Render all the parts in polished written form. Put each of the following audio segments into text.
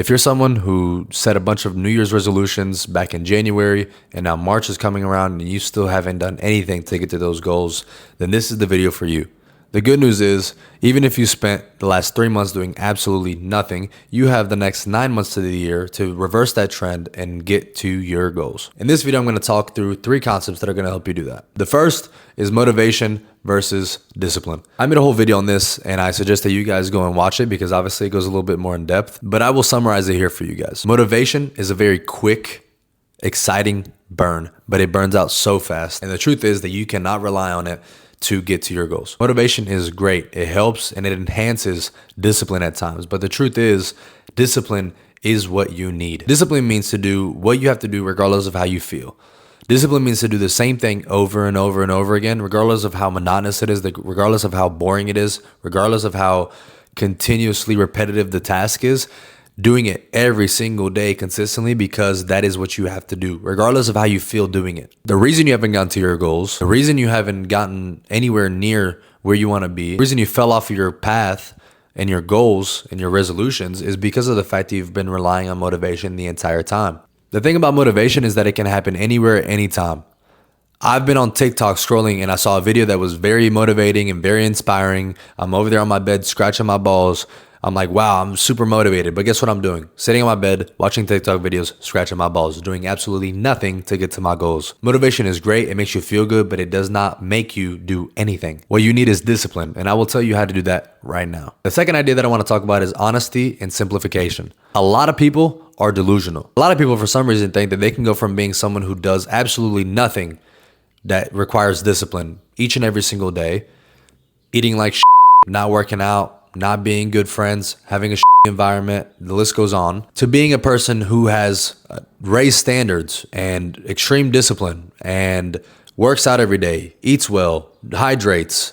If you're someone who set a bunch of New Year's resolutions back in January and now March is coming around and you still haven't done anything to get to those goals, then this is the video for you. The good news is, even if you spent the last 3 months doing absolutely nothing, you have the next 9 months to the year to reverse that trend and get to your goals. In this video, I'm going to talk through 3 concepts that are going to help you do that. The first is motivation versus discipline. I made a whole video on this and I suggest that you guys go and watch it because obviously it goes a little bit more in depth, but I will summarize it here for you guys. Motivation is a very quick, exciting burn, but it burns out so fast. And the truth is that you cannot rely on it to get to your goals. Motivation is great. It helps and it enhances discipline at times. But the truth is, discipline is what you need. Discipline means to do what you have to do regardless of how you feel. Discipline means to do the same thing over and over and over again, regardless of how monotonous it is, regardless of how boring it is, regardless of how continuously repetitive the task is. Doing it every single day consistently because that is what you have to do, regardless of how you feel doing it. The reason you haven't gotten to your goals, the reason you haven't gotten anywhere near where you want to be, the reason you fell off your path and your goals and your resolutions is because of the fact that you've been relying on motivation the entire time. The thing about motivation is that it can happen anywhere, anytime. I've been on TikTok scrolling and I saw a video that was very motivating and very inspiring. I'm over there on my bed scratching my balls. I'm like, wow, I'm super motivated. But guess what I'm doing? Sitting on my bed, watching TikTok videos, scratching my balls, doing absolutely nothing to get to my goals. Motivation is great. It makes you feel good, but it does not make you do anything. What you need is discipline. And I will tell you how to do that right now. The second idea that I want to talk about is honesty and simplification. A lot of people are delusional. A lot of people, for some reason, think that they can go from being someone who does absolutely nothing that requires discipline each and every single day, eating like shit, not working out, not being good friends, having a environment, the list goes on, to being a person who has raised standards and extreme discipline and works out every day, eats well, hydrates,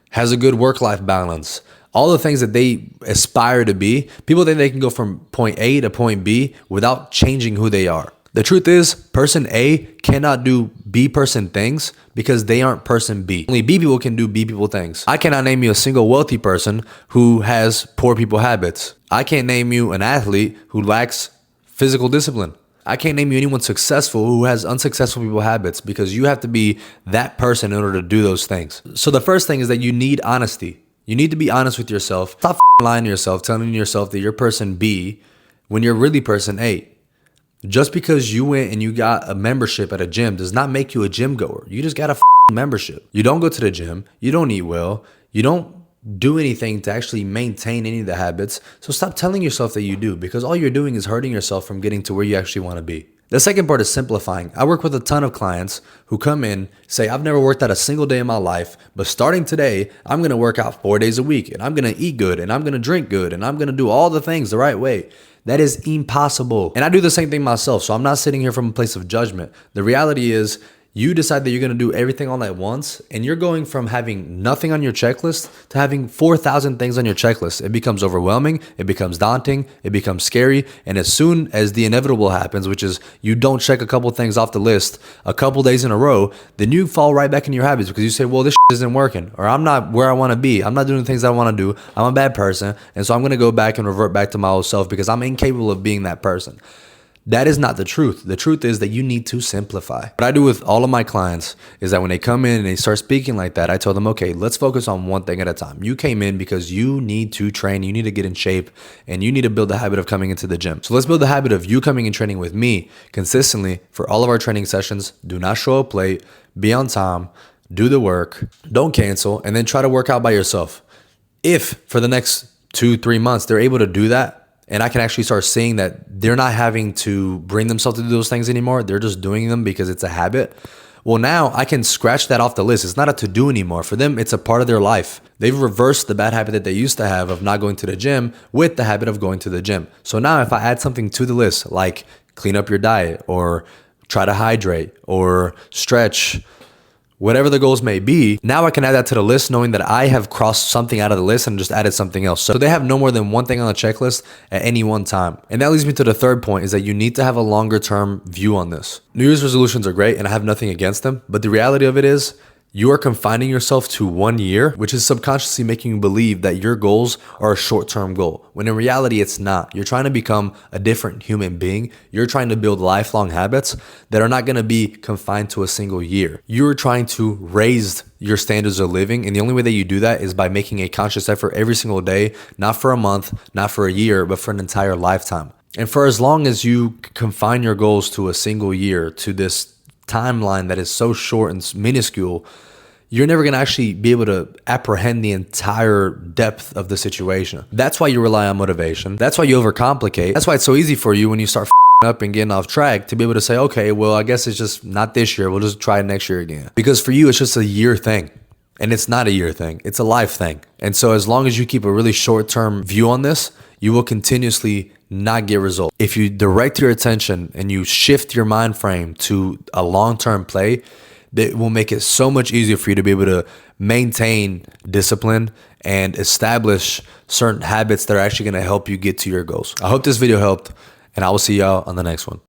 has a good work-life balance. All the things that they aspire to be, people think they can go from point A to point B without changing who they are. The truth is, person A cannot do B person things because they aren't person B. Only B people can do B people things. I cannot name you a single wealthy person who has poor people habits. I can't name you an athlete who lacks physical discipline. I can't name you anyone successful who has unsuccessful people habits because you have to be that person in order to do those things. So the first thing is that you need honesty. You need to be honest with yourself. Stop lying to yourself, telling yourself that you're person B when you're really person A. Just because you went and you got a membership at a gym does not make you a gym goer. You just got a membership. You don't go to the gym. You don't eat well. You don't do anything to actually maintain any of the habits. So stop telling yourself that you do, because all you're doing is hurting yourself from getting to where you actually want to be. The second part is simplifying. I work with a ton of clients who come in, say, I've never worked out a single day in my life, but starting today, I'm going to work out 4 days a week and I'm going to eat good and I'm going to drink good and I'm going to do all the things the right way. That is impossible. And I do the same thing myself. So I'm not sitting here from a place of judgment. The reality is you decide that you're going to do everything all at once, and you're going from having nothing on your checklist to having 4,000 things on your checklist. It becomes overwhelming. It becomes daunting. It becomes scary. And as soon as the inevitable happens, which is you don't check a couple things off the list a couple days in a row, then you fall right back in your habits because you say, well, this isn't working, or I'm not where I want to be. I'm not doing the things I want to do. I'm a bad person. And so I'm going to go back and revert back to my old self because I'm incapable of being that person. That is not the truth. The truth is that you need to simplify. What I do with all of my clients is that when they come in and they start speaking like that, I tell them, okay, let's focus on one thing at a time. You came in because you need to train, you need to get in shape, and you need to build the habit of coming into the gym. So let's build the habit of you coming and training with me consistently for all of our training sessions. Do not show up late, be on time, do the work, don't cancel, and then try to work out by yourself. If for the next 2-3 months, they're able to do that, and I can actually start seeing that they're not having to bring themselves to do those things anymore. They're just doing them because it's a habit. Well, now I can scratch that off the list. It's not a to-do anymore. For them, it's a part of their life. They've reversed the bad habit that they used to have of not going to the gym with the habit of going to the gym. So now if I add something to the list, like clean up your diet or try to hydrate or stretch, whatever the goals may be, now I can add that to the list knowing that I have crossed something out of the list and just added something else. So they have no more than one thing on the checklist at any one time. And that leads me to the third point, is that you need to have a longer term view on this. New Year's resolutions are great and I have nothing against them, but the reality of it is You are confining yourself to 1 year, which is subconsciously making you believe that your goals are a short-term goal, when in reality, it's not. You're trying to become a different human being. You're trying to build lifelong habits that are not going to be confined to a single year. You're trying to raise your standards of living, and the only way that you do that is by making a conscious effort every single day, not for a month, not for a year, but for an entire lifetime. And for as long as you confine your goals to a single year, to this timeline that is so short and minuscule, you're never going to actually be able to apprehend the entire depth of the situation. That's why you rely on motivation. That's why you overcomplicate. That's why it's so easy for you when you start up and getting off track to be able to say, okay, well, I guess it's just not this year. We'll just try it next year again. Because for you, it's just a year thing. And it's not a year thing. It's a life thing. And so as long as you keep a really short-term view on this, you will continuously not get results. If you direct your attention and you shift your mind frame to a long-term play, that will make it so much easier for you to be able to maintain discipline and establish certain habits that are actually going to help you get to your goals. I hope this video helped, and I will see y'all on the next one.